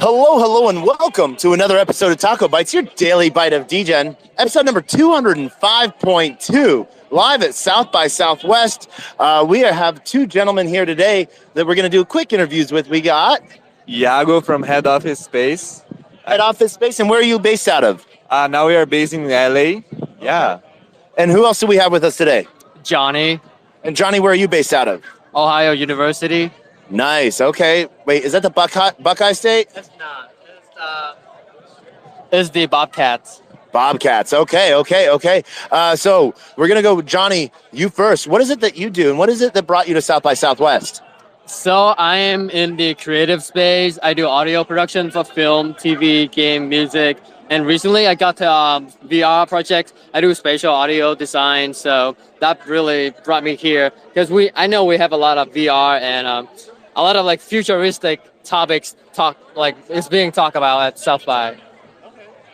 Hello, hello, and welcome to another episode of TacoBytes, your daily bite of Degen, episode number 205.2, live at South by Southwest. We have two gentlemen here today that we're going to do quick interviews with. We got Iago from Head Office Space. Head Office Space, and where are you based out of? Now we are based in LA. Yeah. And who else do we have with us today? Johnny, And Johnny, where are you based out of? Ohio University. Nice, okay. Wait, is that the Buckeye State? It's not. It's the Bobcats. Bobcats, okay. So we're going to go, Johnny, you first. What is it that you do, and what is it that brought you to South by Southwest? So I am in the creative space. I do audio production for film, TV, game, music. And recently I got to VR projects. I do spatial audio design. So that really brought me here because I know we have a lot of VR and a lot of like futuristic topics is being talked about at South by.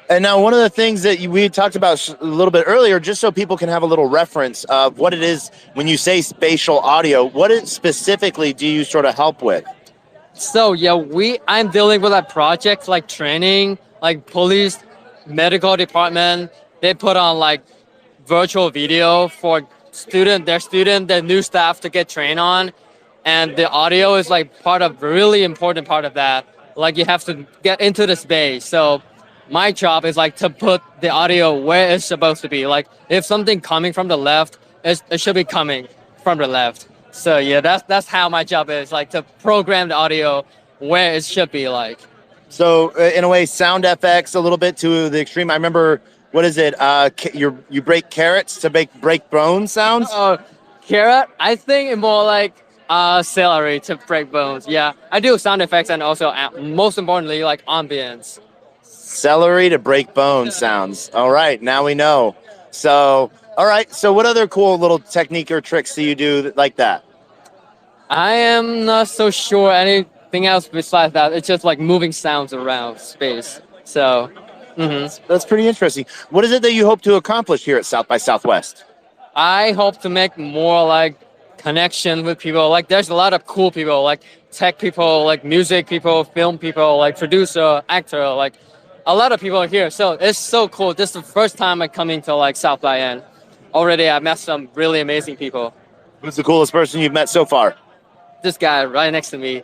And now one of the things that we talked about a little bit earlier, just so people can have a little reference of what it is when you say spatial audio, what specifically do you sort of help with? So yeah, I'm dealing with like projects like training, like police, medical department. They put on like virtual video for their new staff to get trained on. And the audio is like really important part of that. Like you have to get into the space. So my job is like to put the audio where it's supposed to be. Like if something coming from the left, it should be coming from the left. So yeah, that's how my job is, like to program the audio where it should be like. So in a way, sound FX a little bit to the extreme. I remember, what is it? You break carrots to break bone sounds? Carrot, I think it's more like celery to break bones. Yeah, I do sound effects and also most importantly like ambience. Celery to break bone sounds. All right, now we know. So, all right. So what other cool little technique or tricks do you do like that? I am not so sure anything else besides that. It's just like moving sounds around space. So, That's pretty interesting. What is it that you hope to accomplish here at South by Southwest? I hope to make more like connection with people. Like there's a lot of cool people, like tech people, like music people, film people, like producer, actor, like a lot of people are here. So it's so cool. This is the first time I'm coming to like South by, and already I met some really amazing people. Who's the coolest person you've met so far? This guy right next to me.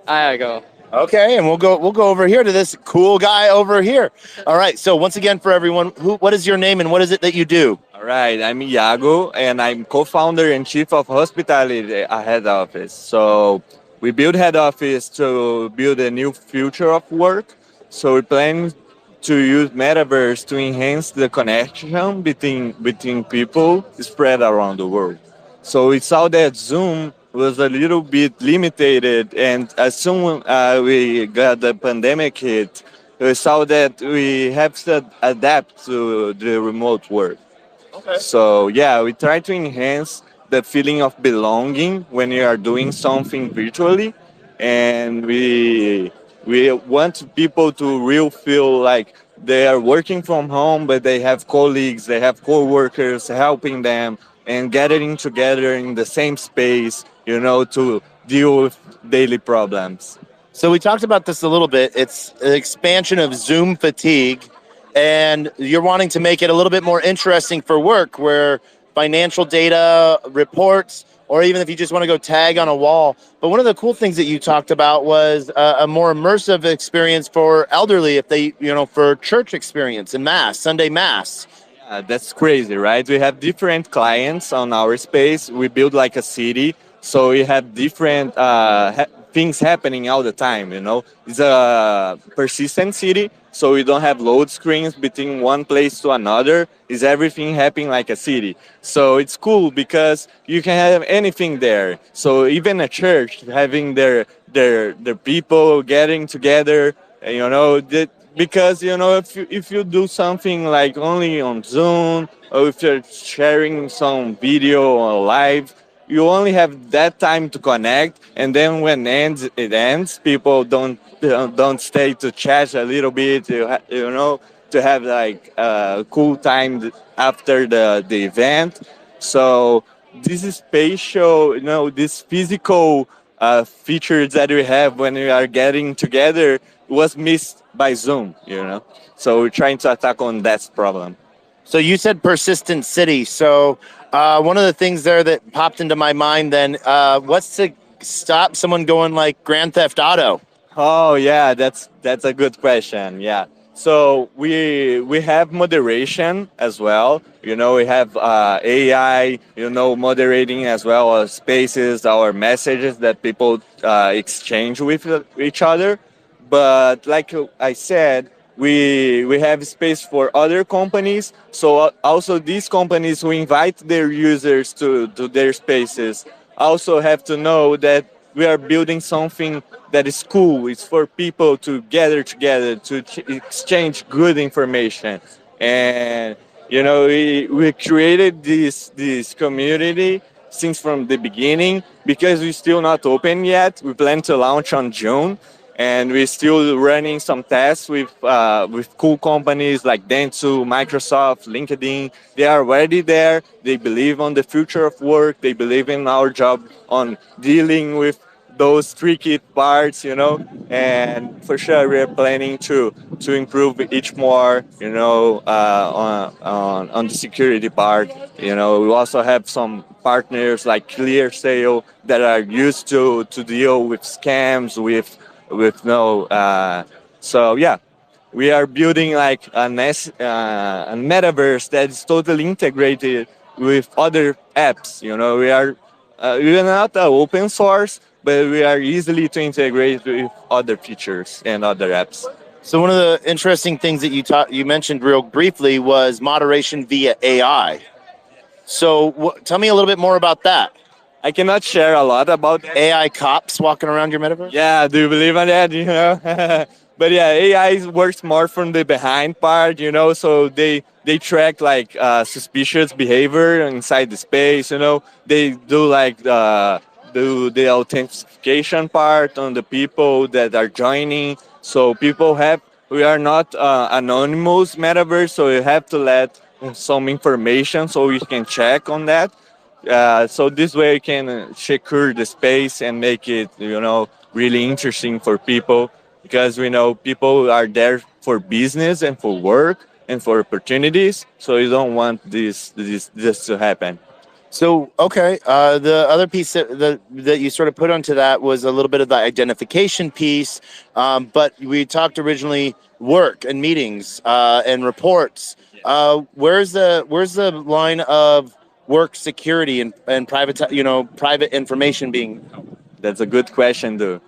I go. Okay, and we'll go over here to this cool guy over here. All right. So once again, for everyone, what is your name and what is it that you do? All right. I'm Iago, and I'm co-founder and chief of hospitality at Head Office. So we build Head Office to build a new future of work. So we plan to use metaverse to enhance the connection between people spread around the world. So we saw that Zoom was a little bit limited, and as soon we got the pandemic hit, we saw that we have to adapt to the remote work. Okay. So yeah, we try to enhance the feeling of belonging when you are doing something virtually, and we want people to really feel like they are working from home, but they have colleagues, they have co-workers helping them and gathering together in the same space, to deal with daily problems. So we talked about this a little bit. It's an expansion of Zoom fatigue, and you're wanting to make it a little bit more interesting for work, where financial data, reports, or even if you just want to go tag on a wall. But one of the cool things that you talked about was a more immersive experience for elderly, if they, for church experience and mass, Sunday mass. That's crazy, right? We have different clients on our space. We build like a city. So we have different things happening all the time, It's a persistent city, so we don't have load screens between one place to another. It's everything happening like a city. So it's cool because you can have anything there. So even a church having their people getting together, because if you do something like only on Zoom, or if you're sharing some video or live, you only have that time to connect, and then when it ends, people don't stay to chat a little bit, to have like a cool time after the event. So this is spatial, this physical features that we have when we are getting together was missed by Zoom, you know. So we're trying to attack on that problem. So you said persistent city. So one of the things there that popped into my mind then, what's to stop someone going like Grand Theft Auto? Oh yeah, that's a good question. Yeah. So we have moderation as well. You know, we have AI. You know, moderating as well as spaces, our messages that people exchange with each other. But like I said, we have space for other companies. So also these companies who invite their users to their spaces also have to know that we are building something that is cool. It's for people to gather together to exchange good information. And you know, we created this community since from the beginning because we're still not open yet. We plan to launch on June, and we're still running some tests with cool companies like Dentsu, Microsoft, LinkedIn. They are already there. They believe on the future of work. They believe in our job on dealing with those tricky parts, you know. And for sure, we're planning to improve each more, you know, on the security part. You know, we also have some partners like ClearSale that are used to deal with scams with no. So yeah, we are building like a metaverse that is totally integrated with other apps. You know, we are not open source, but we are easily to integrate with other features and other apps. So one of the interesting things that you mentioned real briefly was moderation via AI. So tell me a little bit more about that. I cannot share a lot about that. AI cops walking around your metaverse? Yeah, do you believe in that? You know, but yeah, AI works more from the behind part. You know, so they track like suspicious behavior inside the space. You know, they do like do the authentication part on the people that are joining. So people have we are not anonymous metaverse, so you have to let some information so you can check on that. So this way you can secure the space and make it, you know, really interesting for people because we know people are there for business and for work and for opportunities. So you don't want this to happen. So okay, the other piece that you sort of put onto that was a little bit of the identification piece, but we talked originally work and meetings and reports. Where's the line of work security and private information being? That's a good question, though.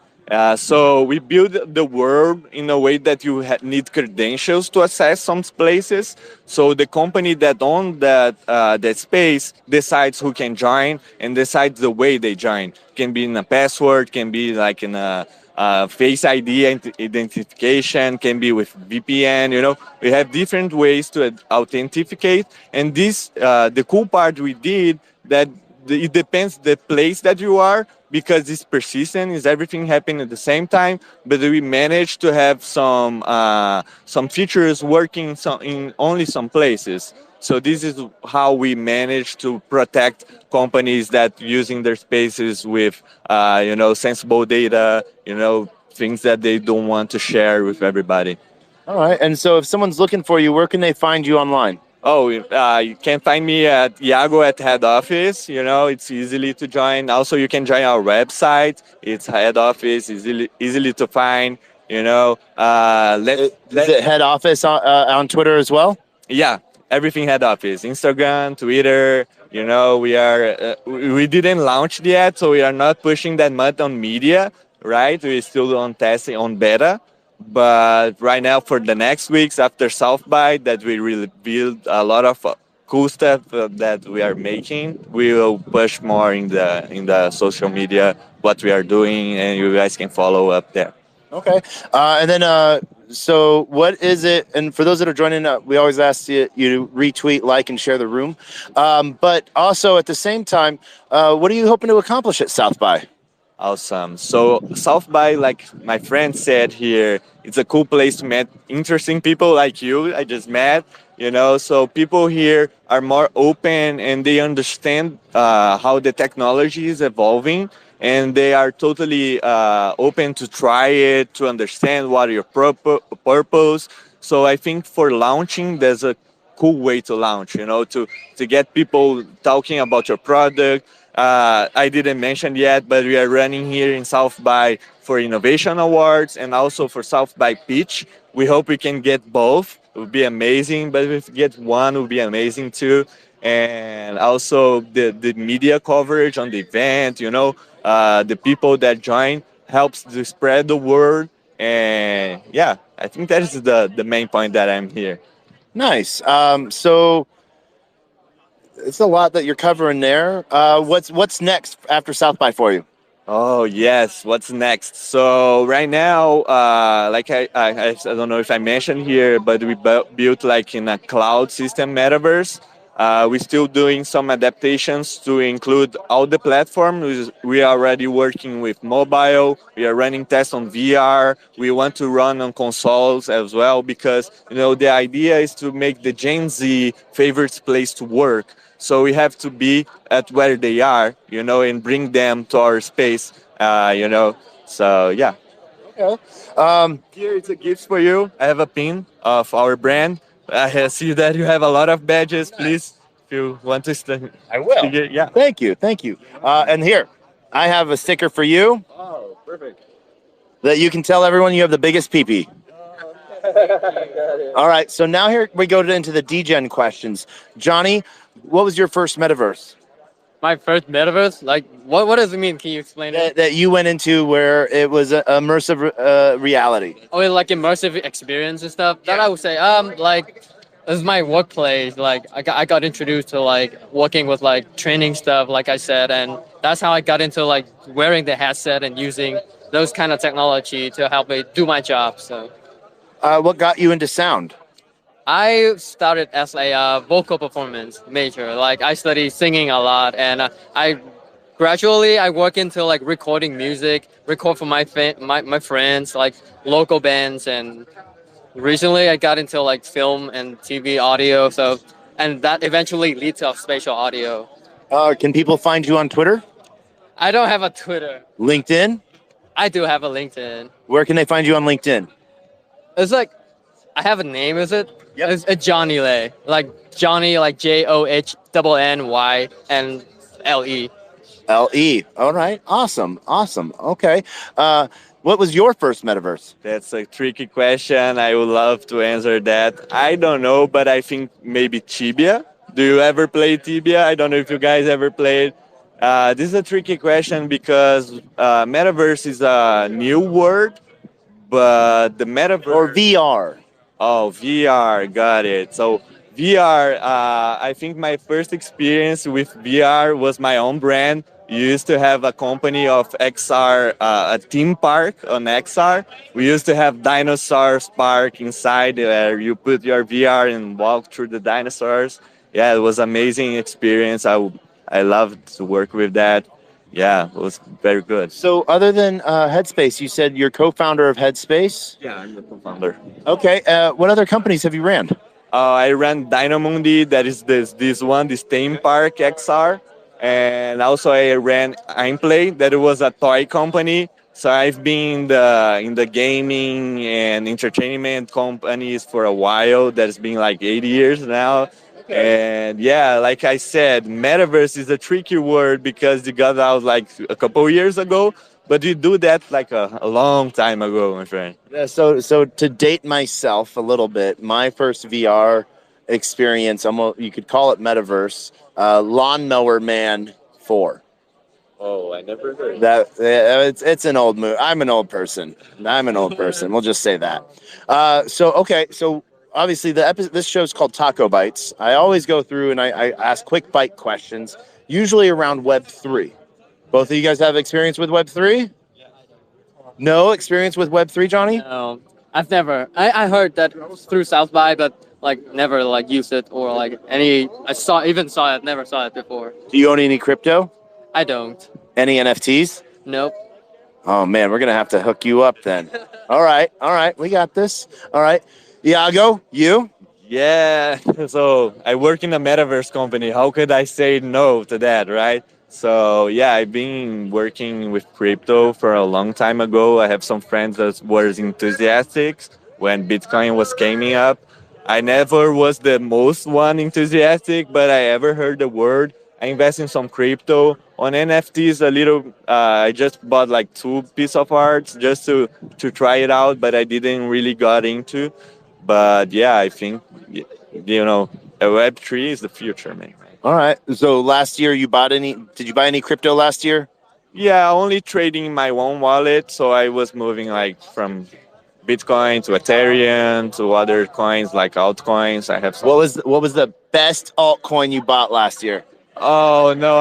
So we build the world in a way that you need credentials to access some places. So the company that owns that space decides who can join and decides the way they join. Can be in a password, can be like in a face ID identification, can be with VPN. You know, we have different ways to authenticate. And this, the cool part we did that it depends the place that you are because it's persistent is everything happening at the same time, but we managed to have some features working in only some places. So this is how we manage to protect companies that using their spaces with you know, sensible data, you know, things that they don't want to share with everybody. All right, and so if someone's looking for you, where can they find you online? Oh, you can find me at Iago at head office. You know, it's easily to join. Also, you can join our website. It's head office, easily to find. You know, Is it head office on Twitter as well? yeah, everything head office, Instagram, Twitter. You know, we didn't launch yet, so we are not pushing that much on media, right? We're still on testing on beta. But right now, for the next weeks after South by, that we really build a lot of cool stuff that we are making. We will push more in the social media what we are doing, and you guys can follow up there. Okay. And then, so what is it? And for those that are joining, we always ask you to retweet, like, and share the room. But also at the same time, what are you hoping to accomplish at South by? Awesome. So South by, like my friend said here, it's a cool place to meet interesting people like you. I just met, you know. So people here are more open and they understand how the technology is evolving, and they are totally open to try it, to understand what your purpose. So I think for launching, there's a cool way to launch, to get people talking about your product. I didn't mention yet, but we are running here in South by for Innovation Awards and also for South by Pitch. We hope we can get both. It would be amazing, but if we get one, it would be amazing too. And also the media coverage on the event, the people that join helps to spread the word. And yeah, I think that is the main point that I'm here. Nice. So it's a lot that you're covering there. What's next after South by for you? Oh yes, what's next? So right now, like I don't know if I mentioned here, but we built like in a cloud system metaverse. We're still doing some adaptations to include all the platforms. We are already working with mobile. We are running tests on VR. We want to run on consoles as well because the idea is to make the Gen Z favorite place to work. So we have to be at where they are, and bring them to our space, So yeah. Okay. Here it's a gift for you. I have a pin of our brand. I see that you have a lot of badges. Please, if you want to I will. stick it, yeah. Thank you. Thank you. And here, I have a sticker for you Oh, perfect. that you can tell everyone you have the biggest pee-pee. All right. So now here we go into the Degen questions. Johnny, what was your first metaverse My first metaverse? Like, what does it mean? Can you explain it? that you went into where it was a immersive reality? Oh, like immersive experience and stuff. That I would say, like, this is my workplace. Like, I got introduced to like working with like training stuff, like I said, and that's how I got into like wearing the headset and using those kind of technology to help me do my job. So What got you into sound? I started as a vocal performance major. Like, I study singing a lot, and I gradually I work into like recording music, record for my friends, like local bands, and recently I got into like film and TV audio. So, and that eventually leads to spatial audio. Can people find you on Twitter, I don't have a Twitter. LinkedIn? I do have a LinkedIn. Where can they find you on LinkedIn? It's like I have a name. Is it? Yep. It's Johnny Lay. Like Johnny, like JOHNNY and LE. LE. All right. Awesome. Awesome. Okay. What was your first metaverse? That's a tricky question. I would love to answer that. I don't know, but I think maybe Tibia. Do you ever play Tibia? I don't know if you guys ever played. This is a tricky question because metaverse is a new word, but the metaverse Or VR? Oh, VR, got it. So VR, I think my first experience with VR was my own brand. We used to have a company of XR, a theme park on XR. We used to have dinosaurs park inside where you put your VR and walk through the dinosaurs. Yeah, it was amazing experience. I loved to work with that. Yeah, it was very good. So, other than Headspace, you said you're co-founder of Headspace. Yeah, I'm the co-founder. Okay. What other companies have you ran? I ran Dynamundi, that is this theme park XR, and also I ran Implay, that was a toy company. So I've been in the gaming and entertainment companies for a while. That's been like 8 years now. And yeah, like I said, metaverse is a tricky word because it got out like a couple years ago, but we do that like a long time ago, my friend. Yeah, so to date myself a little bit, my first VR experience, almost you could call it metaverse, Lawnmower Man 4. Oh, I never heard That it's an old movie. I'm an old person. We'll just say that. So obviously this show's called TacoBytes. I always go through and I ask quick bite questions, usually around Web3. Both of you guys have experience with Web3? No experience with Web3, Johnny? No, I've never. I heard that through South by, but like never like used it or like any. Even saw it. Never saw it before. Do you own any crypto? I don't. Any NFTs? Nope. Oh man, we're gonna have to hook you up then. All right, we got this. All right, Iago, you? Yeah, so I work in a metaverse company. How could I say no to that, right? So yeah, I've been working with crypto for a long time ago. I have some friends that were enthusiastic when Bitcoin was coming up. I never was the most one enthusiastic, but I ever heard the word. I invest in some crypto on NFTs a little. I just bought like two piece of arts just to try it out, but I didn't really got into. But yeah, I think you know, a Web3 is the future, man. All right. So last year you bought any? Did you buy any crypto last year? Yeah, only trading my own wallet. So I was moving like from Bitcoin to Ethereum to other coins like altcoins. I have some. What was the best altcoin you bought last year? Oh no,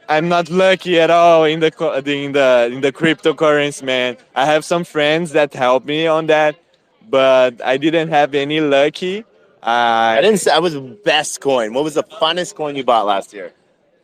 I'm not lucky at all in the cryptocurrency, man. I have some friends that help me on that, but I didn't have any lucky. I I didn't say I was best coin. What was the funnest coin you bought last year?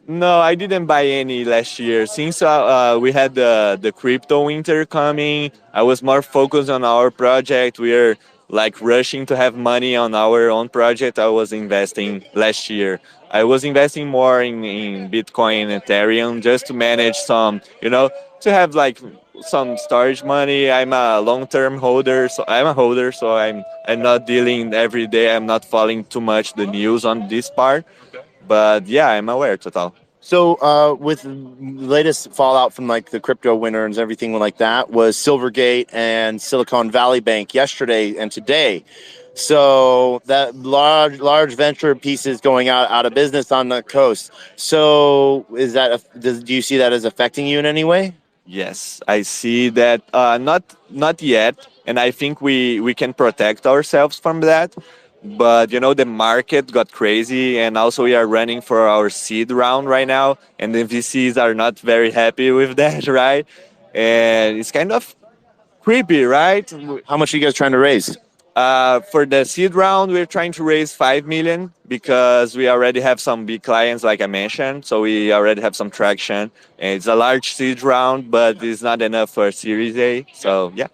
No, I didn't buy any last year. Since we had the crypto winter coming, I was more focused on our project. We are like rushing to have money on our own project. I was investing last year. I was investing more in Bitcoin and Ethereum just to manage some, to have like some storage money. I'm a long-term holder, so I'm a holder, so I'm not dealing every day. I'm not following too much the news on this part. But yeah, I'm aware total. So, with the latest fallout from like the crypto winter and everything like that, was Silvergate and Silicon Valley Bank yesterday and today. So that large venture pieces going out of business on the coast. So do you see that as affecting you in any way? Yes, I see that. Not yet, and I think we can protect ourselves from that. But the market got crazy, and also we are running for our seed round right now, and the VCs are not very happy with that, right? And it's kind of creepy, right? How much are you guys trying to raise? For the seed round, we're trying to raise 5 million because we already have some big clients, like I mentioned. So we already have some traction. And it's a large seed round, but it's not enough for Series A. So yeah.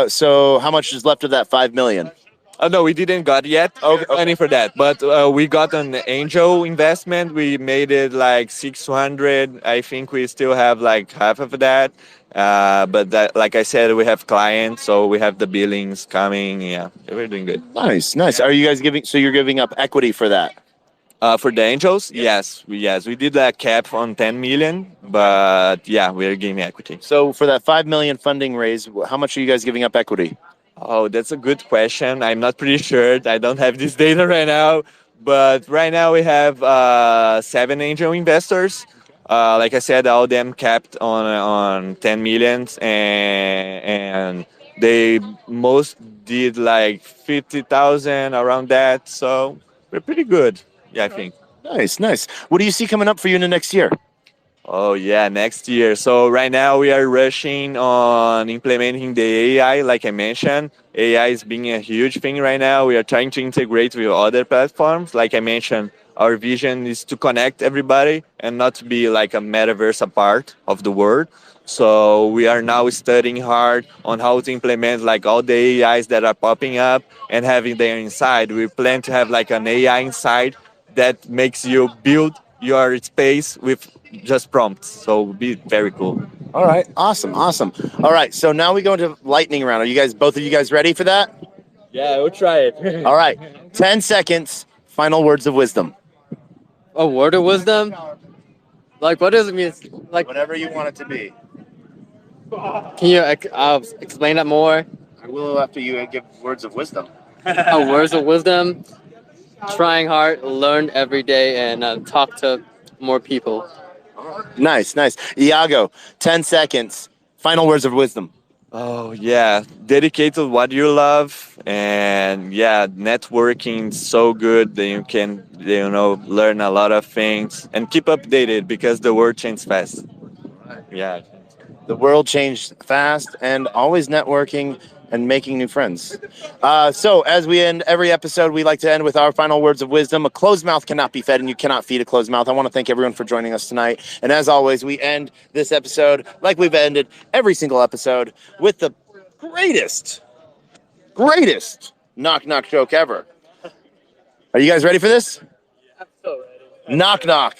So how much is left of that 5 million? Oh no, we didn't got yet. Okay, okay. Planning for that, but we got an angel investment. We made it like 600. I think we still have like half of that. But that, like I said, we have clients, so we have the billings coming. Yeah, we're doing good. Nice, nice. Are you guys giving? So you're giving up equity for that? For the angels, yes, we did a cap on 10 million, but yeah, we're giving equity. So for that 5 million funding raise, how much are you guys giving up equity? Oh, that's a good question. I'm not pretty sure. I don't have this data right now. But right now we have 7 angel investors. Like I said, all of them capped on 10 millions, and they most did like 50,000 around that. So we're pretty good. Yeah, I think. Nice, nice. What do you see coming up for you in the next year? Oh yeah, next year. So right now we are rushing on implementing the AI, like I mentioned. AI is being a huge thing right now. We are trying to integrate with other platforms. Like I mentioned, our vision is to connect everybody and not to be like a metaverse apart of the world. So we are now studying hard on how to implement like all the AIs that are popping up and having them inside. We plan to have like an AI inside that makes you build your space with just prompts. So it'll be very cool. All right, awesome, awesome. All right, so now we go into lightning round. Are you guys, both of you guys, ready for that? Yeah, we'll try it. All right, 10 seconds. Final words of wisdom. A word of wisdom? Like, what does it mean? Like, Whatever you want it to be. can you explain that more? I will after you give words of wisdom. Words of wisdom? Trying hard, learn every day, and talk to more people. Nice, nice. Iago, 10 seconds. Final words of wisdom. Oh yeah, dedicate to what you love, and yeah, networking is so good that you can learn a lot of things and keep updated because the world changes fast. Yeah. The world changed fast, and always networking and making new friends. So as we end every episode, we like to end with our final words of wisdom. A closed mouth cannot be fed, and you cannot feed a closed mouth. I want to thank everyone for joining us tonight. And as always, we end this episode like we've ended every single episode with the greatest knock knock joke ever. Are you guys ready for this? I'm so ready. Knock knock.